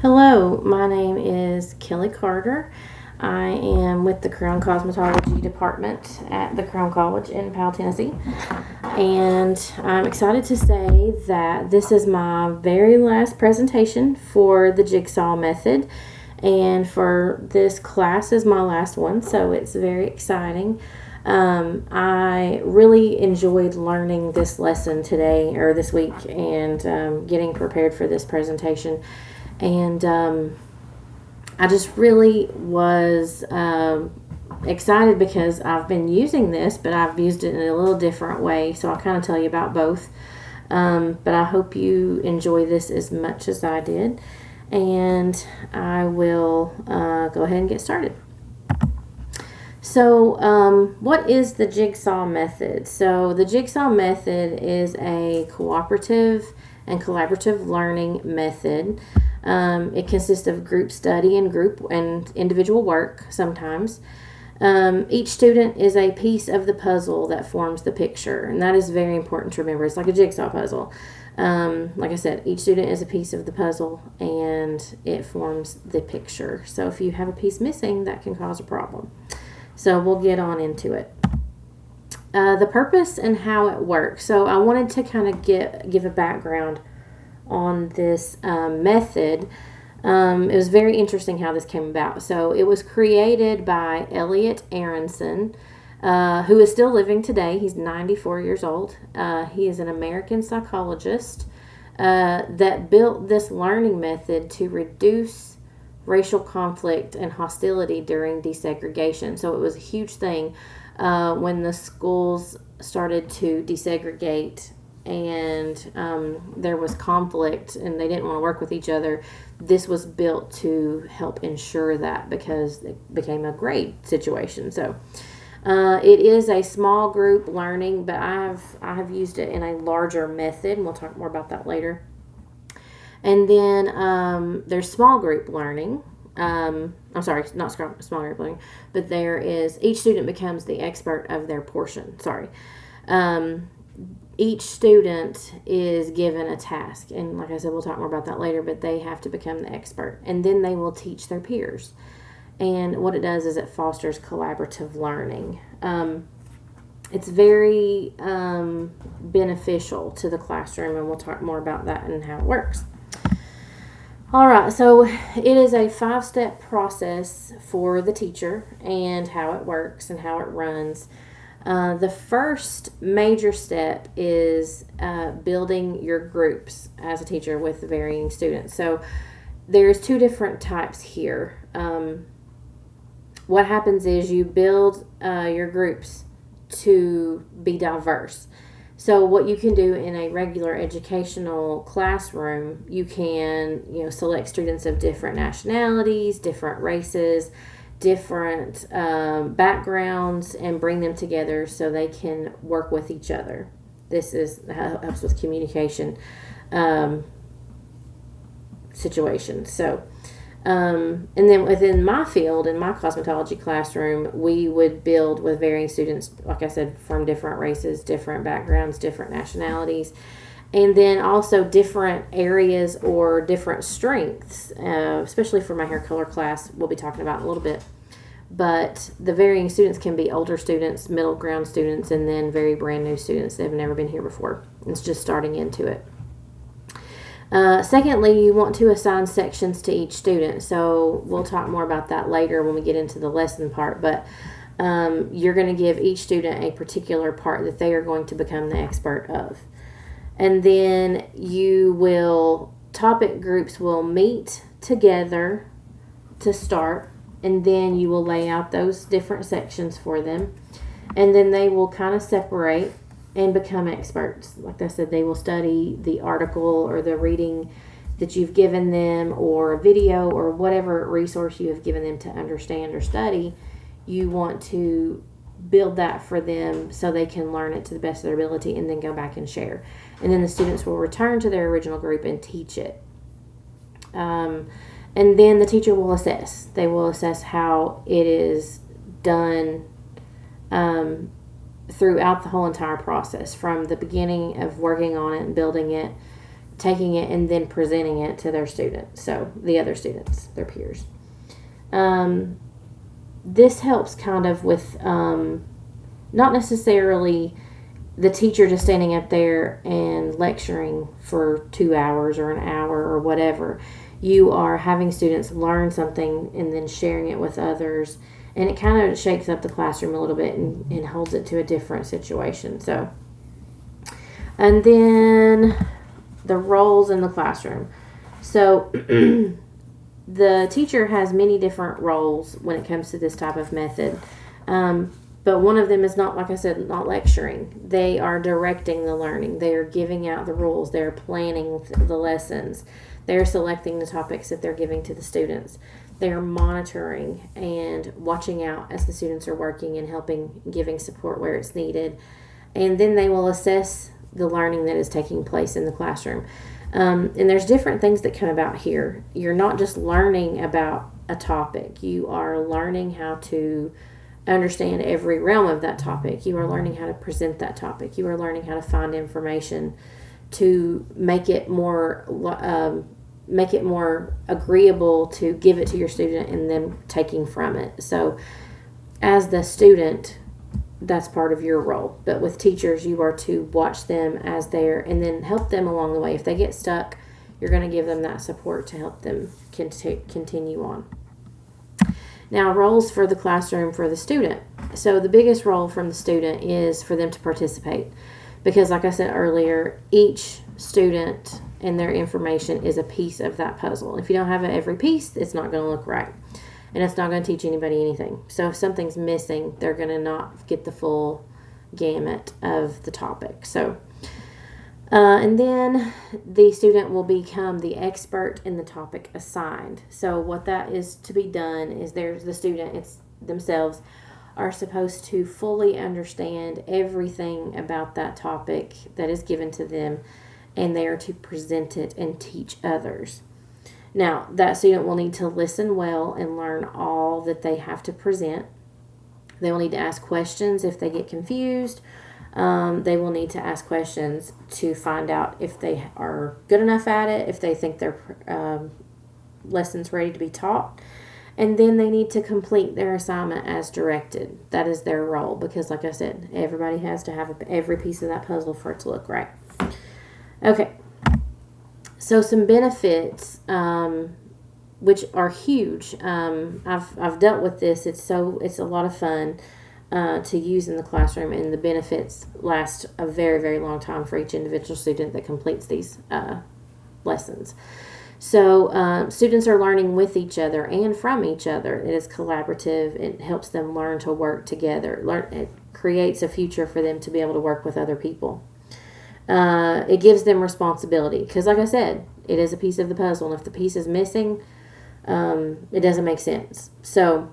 Hello, my name is Kelly Carter. I am with the Crown Cosmetology Department at the Crown College in Powell, Tennessee. And I'm excited to say that this is my very last presentation for the jigsaw method. And for this class is my last one, so it's very exciting. I really enjoyed learning this lesson today or this week and getting prepared for this presentation. And I just really was excited because I've been using this, but I've used it in a little different way. So I'll kind of tell you about both. But I hope you enjoy this as much as I did. And I will go ahead and get started. So what is the jigsaw method? So the jigsaw method is a cooperative and collaborative learning method. It consists of group study and group and individual work sometimes. Each student is a piece of the puzzle that forms the picture, and that is very important to remember. It's like a jigsaw puzzle. Like I said, each student is a piece of the puzzle and it forms the picture. So if you have a piece missing, that can cause a problem. So we'll get on into it. The purpose and how it works. So I wanted to kind of give a background on this method. It was very interesting how this came about. So it was created by Elliot Aronson, who is still living today. He's 94 years old. He is an American psychologist that built this learning method to reduce racial conflict and hostility during desegregation. So it was a huge thing when the schools started to desegregate and there was conflict and they didn't want to work with each other. This was built to help ensure that because it became a great situation. So it is a small group learning, but I have used it in a larger method, and we'll talk more about that later. And then there's small group learning. I'm sorry, not small group learning, but there is each student becomes the expert of their portion. Sorry. Each student is given a task, and like I said, we'll talk more about that later, but they have to become the expert, and then they will teach their peers. And what it does is it fosters collaborative learning. It's very beneficial to the classroom, and we'll talk more about that and how it works. All right, so it is a 5-step process for the teacher and how it works and how it runs. The first major step is building your groups as a teacher with varying students. So there's 2 different types here. What happens is you build your groups to be diverse. So what you can do in a regular educational classroom, you can select students of different nationalities, different races, different backgrounds, and bring them together so they can work with each other. This helps with communication situations. So, and then within my field, in my cosmetology classroom, we would build with varying students, like I said, from different races, different backgrounds, different nationalities, and then also different areas or different strengths, especially for my hair color class, we'll be talking about in a little bit. But the varying students can be older students, middle ground students, and then very brand new students that have never been here before. It's just starting into it. Secondly, you want to assign sections to each student. So we'll talk more about that later when we get into the lesson part. But you're going to give each student a particular part that they are going to become the expert of. And then topic groups will meet together to start. And then you will lay out those different sections for them. And then they will kind of separate and become experts. Like I said, they will study the article or the reading that you've given them, or a video, or whatever resource you have given them to understand or study. You want to build that for them so they can learn it to the best of their ability and then go back and share. And then the students will return to their original group and teach it. And then the teacher will assess. They will assess how it is done throughout the whole entire process, from the beginning of working on it and building it taking it and then presenting it to their students, so the other students, their peers. This helps kind of with not necessarily the teacher just standing up there and lecturing for 2 hours or an hour or whatever. You are having students learn something and then sharing it with others, and it kind of shakes up the classroom a little bit and holds it to a different situation. So, and then the roles in the classroom. So the teacher has many different roles when it comes to this type of method. But one of them is not, like I said, not lecturing. They are directing the learning. They are giving out the rules. They're planning the lessons. They're selecting the topics that they're giving to the students. They are monitoring and watching out as the students are working and helping, giving support where it's needed. And then they will assess the learning that is taking place in the classroom. And there's different things that come about here. You're not just learning about a topic. You are learning how to understand every realm of that topic. You are learning how to present that topic. You are learning how to find information to make it more agreeable to give it to your student and them taking from it. So as the student, that's part of your role. But with teachers, you are to watch them as they're, and then help them along the way. If they get stuck, you're going to give them that support to help them continue on. Now, roles for the classroom for the student. So the biggest role from the student is for them to participate. Because like I said earlier, each student and their information is a piece of that puzzle. If you don't have every piece, it's not going to look right. And it's not going to teach anybody anything. So if something's missing, they're going to not get the full gamut of the topic. So, and then the student will become the expert in the topic assigned. So what that is to be done is the student themselves are supposed to fully understand everything about that topic that is given to them, and they are to present it and teach others. Now, that student will need to listen well and learn all that they have to present. They will need to ask questions if they get confused. They will need to ask questions to find out if they are good enough at it, if they think their lesson's ready to be taught. And then they need to complete their assignment as directed. That is their role because, like I said, everybody has to have every piece of that puzzle for it to look right. Okay. So some benefits, which are huge. I've dealt with this. It's a lot of fun to use in the classroom, and the benefits last a very, very long time for each individual student that completes these lessons. So students are learning with each other and from each other. It is collaborative. It helps them learn to work together. It creates a future for them to be able to work with other people. It gives them responsibility because, like I said, it is a piece of the puzzle, and if the piece is missing, it doesn't make sense. So,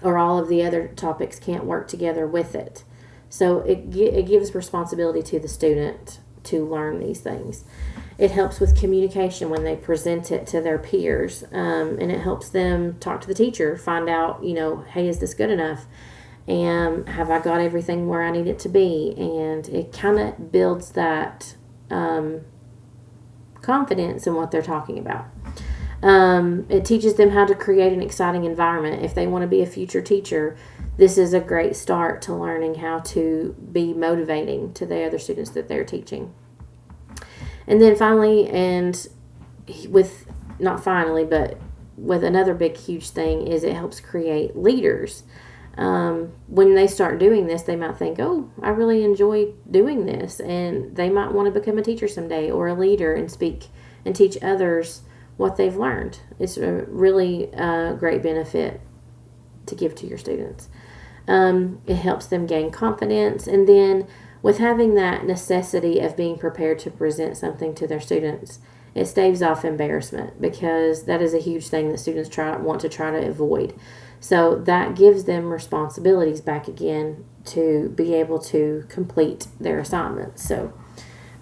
or all of the other topics can't work together with it. So it gives responsibility to the student to learn these things. It helps with communication when they present it to their peers, and it helps them talk to the teacher, find out, hey, is this good enough? And have I got everything where I need it to be? And it kind of builds that confidence in what they're talking about. It teaches them how to create an exciting environment. If they want to be a future teacher, this is a great start to learning how to be motivating to the other students that they're teaching. And then finally, with another big, huge thing is it helps create leaders. When they start doing this, they might think, oh, I really enjoy doing this. And they might want to become a teacher someday or a leader and speak and teach others what they've learned. It's a really great benefit to give to your students. It helps them gain confidence. And then with having that necessity of being prepared to present something to their students, it staves off embarrassment because that is a huge thing that students want to try to avoid. So that gives them responsibilities back again to be able to complete their assignments. So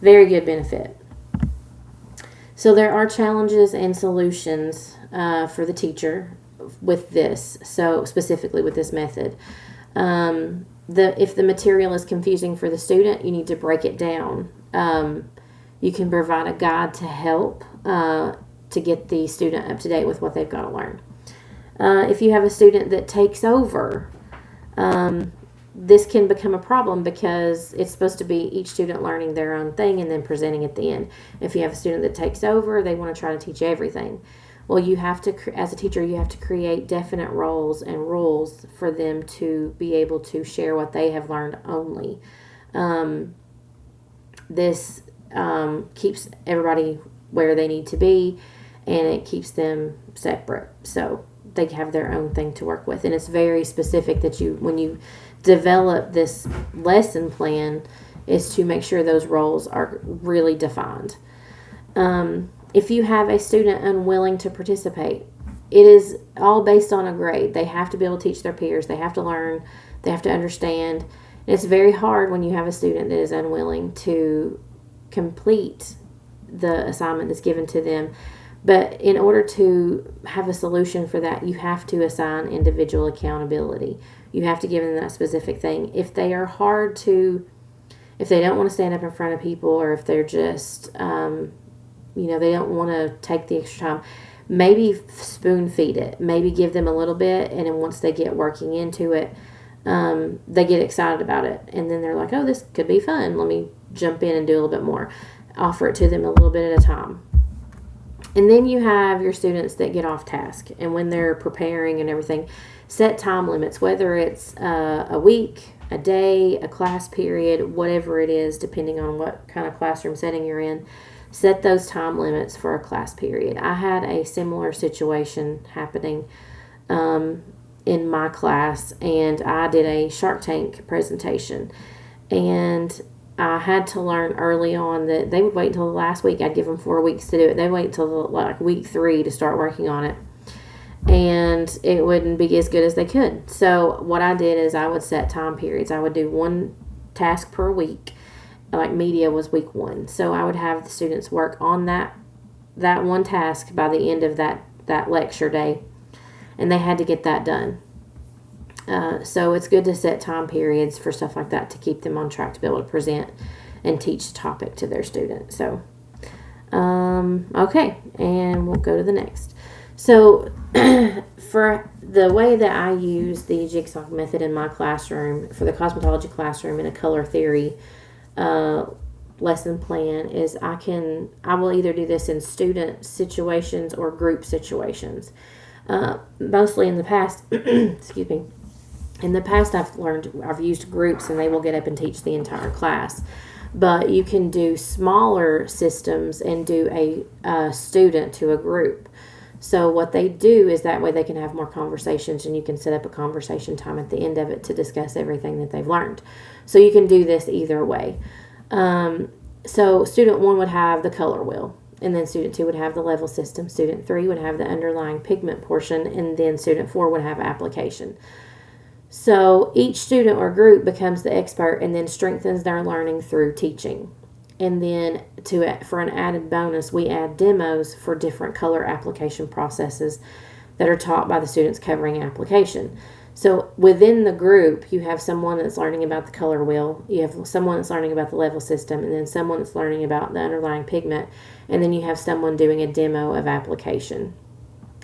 very good benefit. So there are challenges and solutions for the teacher with this. So specifically with this method. If the material is confusing for the student, you need to break it down. You can provide a guide to help to get the student up to date with what they've got to learn. If you have a student that takes over, this can become a problem because it's supposed to be each student learning their own thing and then presenting at the end. If you have a student that takes over, they want to try to teach everything. Well, you have to, as a teacher, you have to create definite roles and rules for them to be able to share what they have learned only. This keeps everybody where they need to be, and it keeps them separate. So they have their own thing to work with. And it's very specific that when you develop this lesson plan, is to make sure those roles are really defined. If you have a student unwilling to participate, it is all based on a grade. They have to be able to teach their peers. They have to learn. They have to understand. And it's very hard when you have a student that is unwilling to complete the assignment that's given to them. But in order to have a solution for that, you have to assign individual accountability. You have to give them that specific thing. If they are hard to, if they don't want to stand up in front of people, or if they're just, they don't want to take the extra time, maybe spoon feed it. Maybe give them a little bit, and then once they get working into it, they get excited about it. And then they're like, oh, this could be fun. Let me jump in and do a little bit more. Offer it to them a little bit at a time. And then you have your students that get off task. And when they're preparing and everything, set time limits, whether it's a week, a day, a class period, whatever it is, depending on what kind of classroom setting you're in. Set those time limits for a class period. I had a similar situation happening in my class, and I did a Shark Tank presentation. And I had to learn early on that they would wait until the last week. I'd give them 4 weeks to do it. They'd wait until like week 3 to start working on it. And it wouldn't be as good as they could. So what I did is I would set time periods. I would do one task per week. Like media was week 1. So I would have the students work on that one task by the end of that lecture day. And they had to get that done. So it's good to set time periods for stuff like that to keep them on track to be able to present and teach the topic to their students. So, okay, and we'll go to the next. So for the way that I use the jigsaw method in my classroom, for the cosmetology classroom in a color theory lesson plan, is I will either do this in student situations or group situations. Mostly in the past, excuse me, in the past I've used groups, and they will get up and teach the entire class. But you can do smaller systems and do a student to a group. So what they do is that way they can have more conversations, and you can set up a conversation time at the end of it to discuss everything that they've learned. So you can do this either way. So student 1 would have the color wheel, and then student 2 would have the level system. Student 3 would have the underlying pigment portion, and then student 4 would have application. So each student or group becomes the expert and then strengthens their learning through teaching. And then for an added bonus, we add demos for different color application processes that are taught by the students covering application. So within the group, you have someone that's learning about the color wheel, you have someone that's learning about the level system, and then someone that's learning about the underlying pigment, and then you have someone doing a demo of application.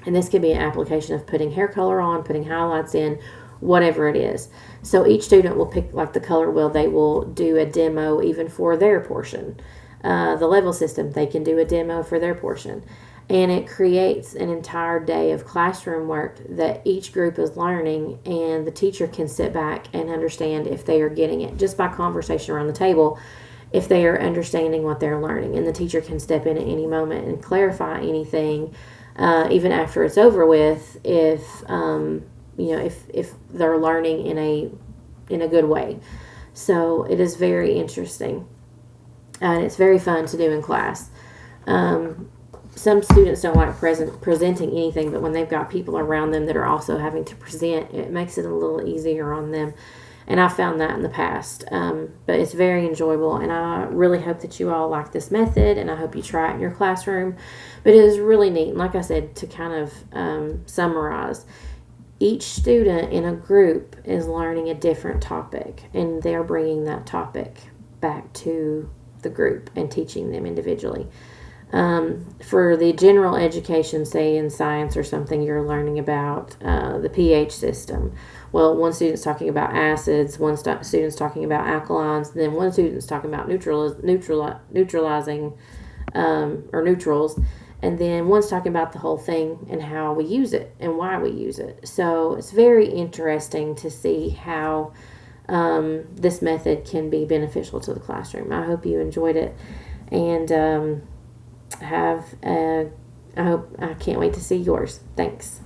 And this could be an application of putting hair color on, putting highlights in, whatever it is. So each student will pick, like the color wheel, they will do a demo even for their portion. The level system, they can do a demo for their portion. And it creates an entire day of classroom work that each group is learning, and the teacher can sit back and understand if they are getting it just by conversation around the table, if they are understanding what they're learning. And the teacher can step in at any moment and clarify anything, even after it's over with, if they're learning in a good way. So it is very interesting, and it's very fun to do in class. Some students don't like presenting anything, but when they've got people around them that are also having to present, it makes it a little easier on them. And I found that in the past. But it's very enjoyable, and I really hope that you all like this method, and I hope you try it in your classroom. But it is really neat. And like I said, to kind of summarize, each student in a group is learning a different topic, and they're bringing that topic back to the group and teaching them individually. For the general education, say in science or something, you're learning about the pH system. Well, one student's talking about acids, one student's talking about alkalines, and then one student's talking about neutralizing or neutrals, and then one's talking about the whole thing and how we use it and why we use it. So it's very interesting to see how this method can be beneficial to the classroom. I hope you enjoyed it, and I can't wait to see yours. Thanks.